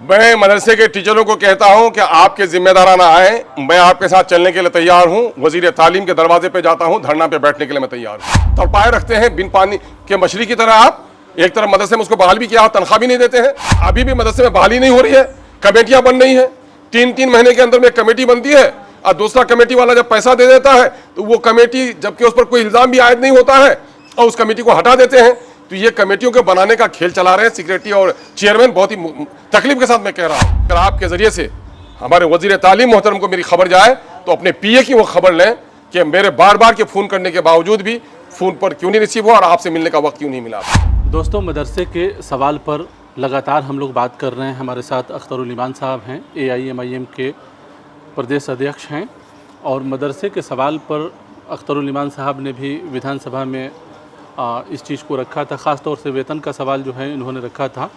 मैं मदरसे के टीचरों को कहता हूं कि आपके जिम्मेदाराना आए, मैं आपके साथ चलने के लिए तैयार हूं। वजीर तालीम के दरवाजे पे जाता हूं, धरना पे बैठने के लिए मैं तैयार हूं। तड़पाए रखते हैं बिन पानी के मछली की तरह। आप एक तरफ मदरसे में उसको बहाल भी किया, तनख्वाह भी नहीं देते हैं। अभी भी मदरसे में बहाली नहीं हो रही है, कमेटियां बन रही हैं। 3-3 महीने के अंदर में कमेटी बनती है और दूसरा कमेटी वाला जब पैसा दे देता है तो वो कमेटी, जबकि उस पर कोई इल्जाम भी आयद नहीं होता है, और उस कमेटी को हटा देते हैं। तो ये कमेटियों के बनाने का खेल चला रहे हैं सेक्रेटरी और चेयरमैन। बहुत ही तकलीफ के साथ मैं कह रहा हूँ, अगर आपके जरिए से हमारे वजीर तालीम मोहतरम को मेरी खबर जाए तो अपने पीए की वो खबर लें कि मेरे बार बार के फ़ोन करने के बावजूद भी फ़ोन पर क्यों नहीं रिसीव हुआ और आपसे मिलने का वक्त क्यों नहीं मिला। दोस्तों, मदरसे के सवाल पर लगातार हम लोग बात कर रहे हैं। हमारे साथ अख्तरुल ईमान साहब हैं, AIMIM के प्रदेश अध्यक्ष हैं, और मदरसे के सवाल पर अख्तरुल ईमान साहब ने भी विधानसभा में इस चीज़ को रखा था। ख़ास तौर से वेतन का सवाल जो है इन्होंने रखा था,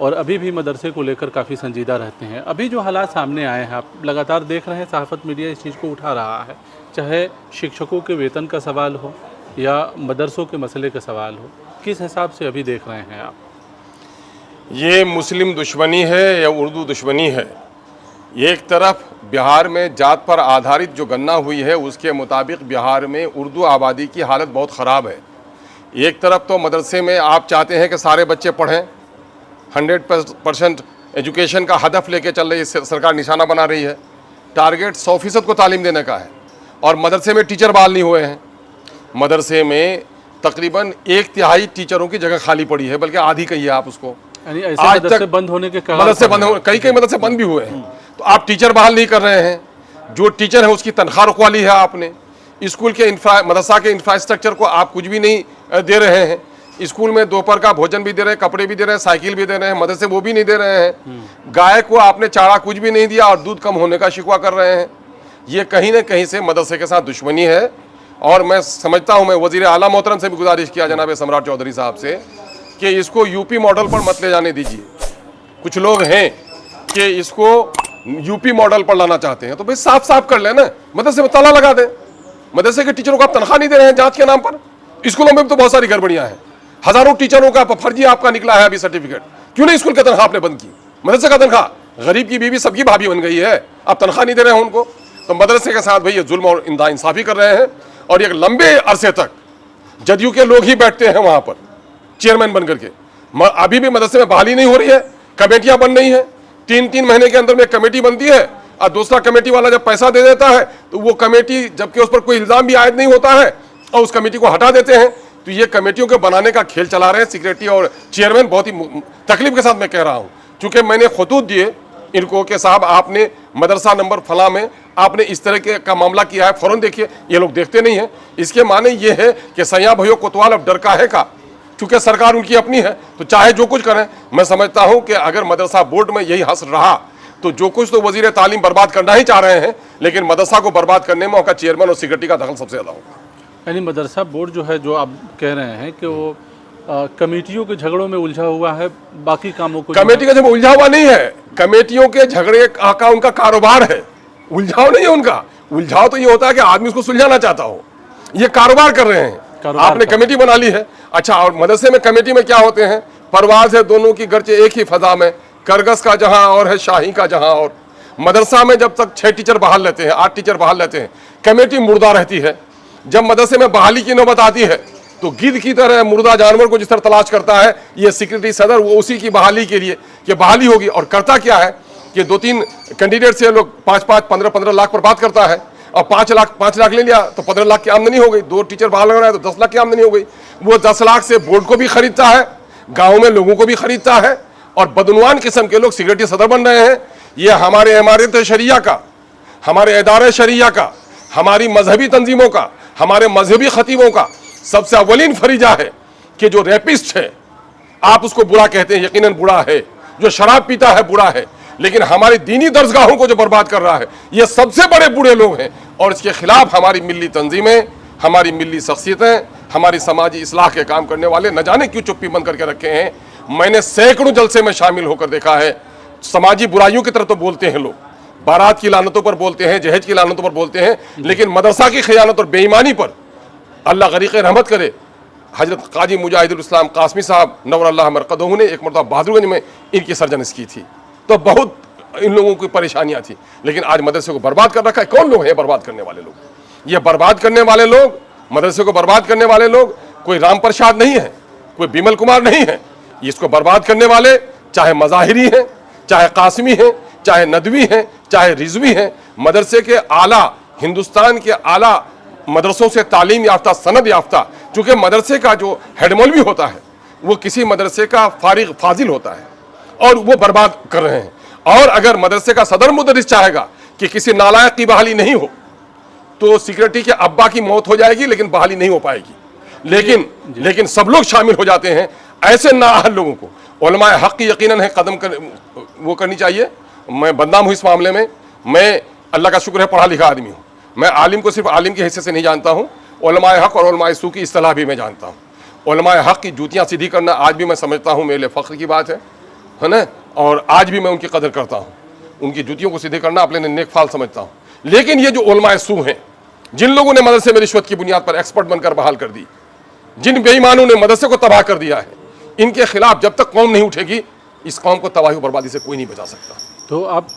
और अभी भी मदरसे को लेकर काफ़ी संजीदा रहते हैं। अभी जो हालात सामने आए हैं, आप लगातार देख रहे हैं, सहाफ़त मीडिया इस चीज़ को उठा रहा है, चाहे शिक्षकों के वेतन का सवाल हो या मदरसों के मसले का सवाल हो। किस हिसाब से अभी देख रहे हैं आप? ये मुस्लिम दुश्मनी है या उर्दू दुश्मनी है? एक तरफ बिहार में जात पर आधारित जो गणना हुई है उसके मुताबिक बिहार में उर्दू आबादी की हालत बहुत ख़राब है। एक तरफ तो मदरसे में आप चाहते हैं कि सारे बच्चे पढ़ें, 100% एजुकेशन का हदफ लेके चल रही है सरकार, निशाना बना रही है। टारगेट 100% को तालीम देने का है, और मदरसे में टीचर बहाल नहीं हुए हैं। मदरसे में तकरीबन 1/3 टीचरों की जगह खाली पड़ी है, बल्कि आधी कही है आप उसको। आज तक बंद होने के कारण मदरसे बंद हो, कई मदरसे बंद भी हुए हैं। तो आप टीचर बहाल नहीं कर रहे हैं, जो टीचर है उसकी तनख्वाह रुकवा ली है आपने। स्कूल के मदरसा के इंफ्रास्ट्रक्चर को आप कुछ भी नहीं दे रहे हैं। स्कूल में दोपहर का भोजन भी दे रहे हैं, कपड़े भी दे रहे हैं, साइकिल भी दे रहे हैं, मदरसे वो भी नहीं दे रहे हैं। गाय को आपने चारा कुछ भी नहीं दिया और दूध कम होने का शिकवा कर रहे हैं। ये कहीं ना कहीं से मदरसे के साथ दुश्मनी है। और मैं समझता हूँ, मैं वजीर आला मोहतरम से भी गुजारिश किया जनाब सम्राट चौधरी साहब से कि इसको यूपी मॉडल पर मत ले जाने दीजिए। कुछ लोग हैं कि इसको यूपी मॉडल पर लाना चाहते हैं, तो भाई साफ साफ कर लेना, मदरसे में ताला लगा दें। मदरसे के टीचरों को आप तनख्वाह नहीं दे रहे हैं जांच के नाम पर। स्कूलों में भी तो बहुत सारी गड़बड़ियां हैं। हजारों टीचरों का फर्जी आपका निकला है अभी सर्टिफिकेट। क्यों नहीं स्कूल की तनख्वाह आपने बंद की? मदरसे का तनख्वाह, गरीब की बीवी सबकी भाभी बन गई है, आप तनख्वाह नहीं दे रहे हैं उनको। तो मदरसे के साथ भाई ये जुल्म और नाइंसाफी कर रहे हैं। और एक लंबे अरसे तक जदयू के लोग ही बैठते हैं वहां पर चेयरमैन बन करके। अभी भी मदरसे में बहाली नहीं हो रही है, कमेटियां बन रही हैं। 3-3 महीने के अंदर में कमेटी बनती है और दूसरा कमेटी वाला जब पैसा दे देता है तो वो कमेटी, जबकि उस पर कोई इल्जाम भी आयद नहीं होता है, और उस कमेटी को हटा देते हैं। तो ये कमेटियों के बनाने का खेल चला रहे हैं सेक्रेटरी और चेयरमैन। बहुत ही तकलीफ के साथ मैं कह रहा हूँ, चूंकि मैंने खतूत दिए इनको कि साहब आपने मदरसा नंबर फला में आपने इस तरह के का मामला किया है, फ़ौरन देखिए। ये लोग देखते नहीं हैं। इसके माने ये है कि सैया भैया कोतवाल अब डर का है का, चूंकि सरकार उनकी अपनी है तो चाहे जो कुछ करें। मैं समझता हूं कि अगर मदरसा बोर्ड में यही हंस रहा तो जो कुछ तो वजीर तालीम बर्बाद करना ही चाह रहे हैं, लेकिन मदरसा को बर्बाद करने में उनका चेयरमैन और सेक्रेटरी का दखल सबसे ज़्यादा होगा। यानी मदरसा बोर्ड जो है, जो आप कह रहे हैं कि वो कमेटियों के झगड़ों में उलझा हुआ है, बाकी कामों को कमेटी का जब उलझा हुआ नहीं है, कमेटियों के झगड़े का उनका कारोबार है, उलझाव नहीं है उनका। उलझाव तो ये होता है कि आदमी उसको सुलझाना चाहता हो। ये कारोबार कर रहे हैं। आपने कमेटी बना ली है, अच्छा। और मदरसे में कमेटी में क्या होते हैं? परवाज है दोनों की गर्चे एक ही फजा में, करगस का जहां और है शाही का जहां और। मदरसा में जब तक 6 टीचर बहाल लेते हैं, 8 टीचर बहाल लेते हैं, कमेटी मुर्दा रहती है। जब मदरसे में बहाली की नौबत आती है तो गिद्ध की तरह मुर्दा जानवर को जिस तरह तलाश करता है ये सेक्रेटरी सदर, वो उसी की बहाली के लिए कि बहाली होगी। और करता क्या है कि 2-3 कैंडिडेट से लोग 5-5, 15-15 लाख पर बात करता है, और 5 लाख ले लिया तो 15 लाख की आमदनी हो गई। 2 टीचर बहाल हो रहा है तो 10 लाख की आमदनी हो गई। वो 10 लाख से बोर्ड को भी खरीदता है, गाँव में लोगों को भी खरीदता है, और बदनवान किस्म के लोग सेक्रेटरी सदर बन रहे हैं। ये हमारे इमारत शरिया का, हमारे इदारे शरिया का, हमारी मजहबी तंजीमों का, हमारे मजहबी खतीबों का सबसे अवलीन फरीजा है कि जो रेपिस्ट है आप उसको बुरा कहते हैं, यकीनन बुरा है। जो शराब पीता है बुरा है, लेकिन हमारी दीनी दरगाहों को जो बर्बाद कर रहा है ये सबसे बड़े बुरे लोग हैं। और इसके खिलाफ हमारी मिली तंजीमें, हमारी मिली शख्सियतें, हमारी समाजी इस्लाह के काम करने वाले न जाने क्यों चुप्पी बंद करके रखे हैं। मैंने सैकड़ों जलसे में शामिल होकर देखा है। समाजी बुराइयों की तरफ तो बोलते हैं लोग, बारात की लानतों पर बोलते हैं, जहेज की लानतों पर बोलते हैं, लेकिन मदरसा की खयानत और बेईमानी पर अल्लाह गरीक़ रहमत करे, हजरत काजी मुजाहिदुल इस्लाम कासमी साहब नवर अल्लाह मरकदहू ने एक मरतबा बहादुरगंज में इनकी सरजनिश की थी। तो बहुत इन लोगों की परेशानियां थी। लेकिन आज मदरसे को बर्बाद कर रखा है। कौन लोग हैं बर्बाद करने वाले लोग? ये बर्बाद करने वाले लोग, मदरसे को बर्बाद करने वाले लोग कोई राम प्रसाद नहीं है, कोई बिमल कुमार नहीं है। इसको बर्बाद करने वाले चाहे मज़ाहिरी हैं, चाहे कासिमी हैं, चाहे नदवी हैं, चाहे रिजवी हैं, मदरसे के आला, हिंदुस्तान के आला मदरसों से तालीम याफ्ता, सनद याफ्ता, चूँकि मदरसे का जो हेड मौलवी होता है वो किसी मदरसे का फारिग फाजिल होता है और वो बर्बाद कर रहे हैं। और अगर मदरसे का सदर मुदर्रिस चाहेगा कि किसी नालायक की बहाली नहीं हो तो सिक्योरिटी के अब्बा की मौत हो जाएगी, लेकिन बहाली नहीं हो पाएगी। लेकिन सब लोग शामिल हो जाते हैं। ऐसे नाअहल लोगों को उलमाए हक की यकीनन है कदम कर वो करनी चाहिए। मैं बदनाम हूँ इस मामले में। मैं अल्लाह का शुक्र है पढ़ा लिखा आदमी हूँ। मैं आलिम को सिर्फ आलिम के हिस्से से नहीं जानता हूँ, उलमाए हक और उलमाए सू की इस्तिलाह भी मैं जानता हूँ। उलमाए हक की जूतियाँ सीधी करना आज भी मैं समझता हूँ मेरे लिए फ़ख्र की बात है ना, और आज भी मैं उनकी कदर करता हूँ। उनकी जूतियों को सीधे करना अपने नेक फाल समझता हूँ। लेकिन ये जो उलमाए सू हैं, जिन लोगों ने मदरसे में रिश्वत की बुनियाद पर एक्सपर्ट बनकर बहाल कर दी, जिन बेईमानों ने मदरसे को तबाह कर दिया है, इनके खिलाफ जब तक कौम नहीं उठेगी इस कौम को तबाही बर्बादी से कोई नहीं बचा सकता। तो आप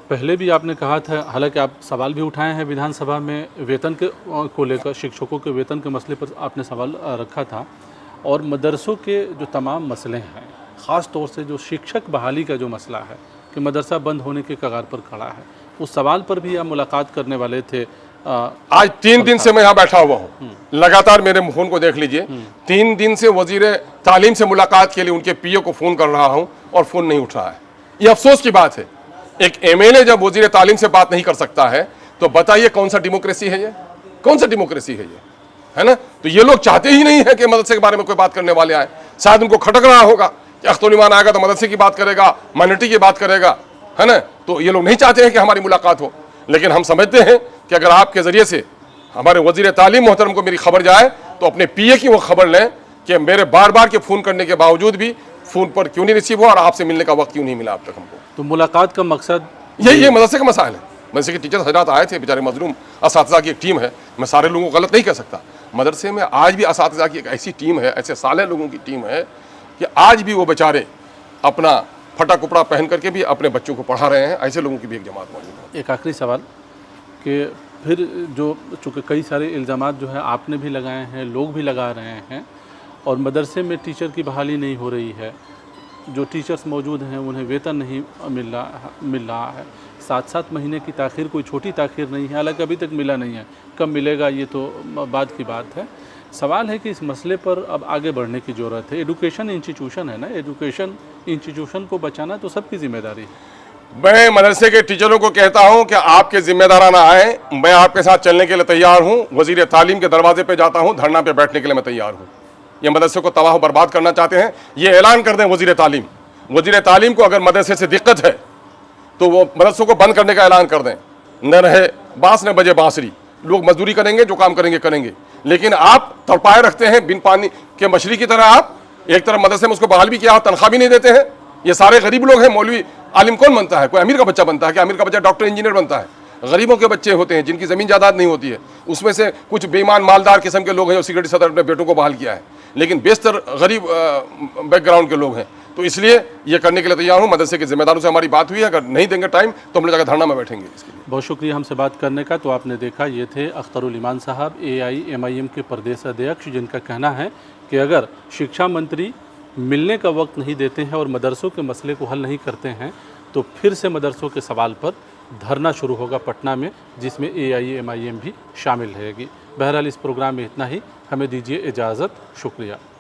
पहले भी आपने कहा था, हालांकि आप सवाल भी उठाए हैं विधानसभा में वेतन के को लेकर, शिक्षकों के वेतन के मसले पर आपने सवाल रखा था, और मदरसों के जो तमाम मसले हैं, ख़ास तौर से जो शिक्षक बहाली का जो मसला है कि मदरसा बंद होने के कगार पर खड़ा है, उस सवाल पर भी आप मुलाकात करने वाले थे। आज 3 दिन से मैं यहाँ बैठा हुआ हूँ, लगातार मेरे फ़ोन को देख लीजिए। 3 दिन से वजीर तालीम से मुलाकात के लिए उनके पीओ को फ़ोन कर रहा हूँ और फ़ोन नहीं उठ रहा है। ये अफसोस की बात है। एक एमएलए जब वजीर तालीम से बात नहीं कर सकता है तो बताइए कौन सा डेमोक्रेसी है ये? कौन सा डेमोक्रेसी है ये? है ना? तो ये लोग चाहते ही नहीं है कि मदरसे के बारे में कोई बात करने वाले आए। शायद उनको खटक रहा होगा कि अख्तरुल ईमान आएगा तो मदरसे की बात करेगा, माइनॉरिटी की बात करेगा, है ना? तो ये लोग नहीं चाहते हैं कि हमारी मुलाकात हो। लेकिन हम समझते हैं कि अगर आपके ज़रिए से हमारे वजीर तालीम मोहतरम को मेरी खबर जाए तो अपने पीए की वो खबर लें कि मेरे बार बार के फ़ोन करने के बावजूद भी फ़ोन पर क्यों नहीं रिसीव हुआ और आपसे मिलने का वक्त क्यों नहीं मिला अब तक हमको। तो मुलाकात का मकसद ये मदरसे का मसाइल है। मदरसे के टीचर हजरात आए थे, बेचारे मजलूम असातिज़ा की एक टीम है। मैं सारे लोगों को गलत नहीं कह सकता। मदरसे में आज भी असातिज़ा की एक ऐसी टीम है, ऐसे साले लोगों की टीम है कि आज भी वो बेचारे अपना फटा कपड़ा पहन करके भी अपने बच्चों को पढ़ा रहे हैं। ऐसे लोगों की भी एक जमात मौजूद है। एक आखिरी सवाल कि फिर जो चूँकि कई सारे इल्ज़ामात जो है आपने भी लगाए हैं, लोग भी लगा रहे हैं, और मदरसे में टीचर की बहाली नहीं हो रही है, जो टीचर्स मौजूद हैं उन्हें वेतन नहीं मिल रहा है, 7-7 महीने की ताख़ीर कोई छोटी ताख़ीर नहीं है, हालांकि अभी तक मिला नहीं है, कब मिलेगा ये तो बाद की बात है। सवाल है कि इस मसले पर अब आगे बढ़ने की ज़रूरत है। एजुकेशन इंस्टीट्यूशन है ना, एजुकेशन इंस्टीट्यूशन को बचाना तो सबकी जिम्मेदारी है। मैं मदरसे के टीचरों को कहता हूं कि आपके जिम्मेदाराना आए, मैं आपके साथ चलने के लिए तैयार हूं। वजीर तालीम के दरवाजे पे जाता हूं, धरना पे बैठने के लिए मैं तैयार हूं। ये मदरसे को तबाह बर्बाद करना चाहते हैं, ये ऐलान कर दें वजीर तालीम को अगर मदरसे से दिक्कत है तो वो मदरसों को बंद करने का ऐलान कर दें। न रहे बांस न बजे बांसुरी, लोग मजदूरी करेंगे, जो काम करेंगे। लेकिन आप तड़पाए रखते हैं बिन पानी के मछली की तरह। आप एक तरफ मदरसे में उसको बहाल भी किया, तनख्वाह भी नहीं देते हैं। ये सारे गरीब लोग हैं। मौलवी आलिम कौन बनता है? कोई अमीर का बच्चा बनता है कि अमीर का बच्चा डॉक्टर इंजीनियर बनता है? गरीबों के बच्चे होते हैं जिनकी ज़मीन जायदाद नहीं होती है। उसमें से कुछ बेईमान मालदार किस्म के लोग हैं जो सिक्योरिटी सदर अपने बेटों को बहाल किया है, लेकिन बेशतर गरीब बैकग्राउंड के लोग हैं। तो इसलिए ये करने के लिए तैयार हूँ। मदरसे के जिम्मेदारों से हमारी बात हुई है, अगर नहीं देंगे टाइम तो हम लोग जाकर धरना में बैठेंगे इसके लिए। बहुत शुक्रिया हमसे बात करने का। तो आपने देखा, ये थे अख्तरुल ईमान साहब, AIMIM के प्रदेश अध्यक्ष, जिनका कहना है कि अगर शिक्षा मंत्री मिलने का वक्त नहीं देते हैं और मदरसों के मसले को हल नहीं करते हैं तो फिर से मदरसों के सवाल पर धरना शुरू होगा पटना में, जिसमें AIMIM भी शामिल रहेगी। बहरहाल इस प्रोग्राम में इतना ही। हमें दीजिए इजाज़त। शुक्रिया।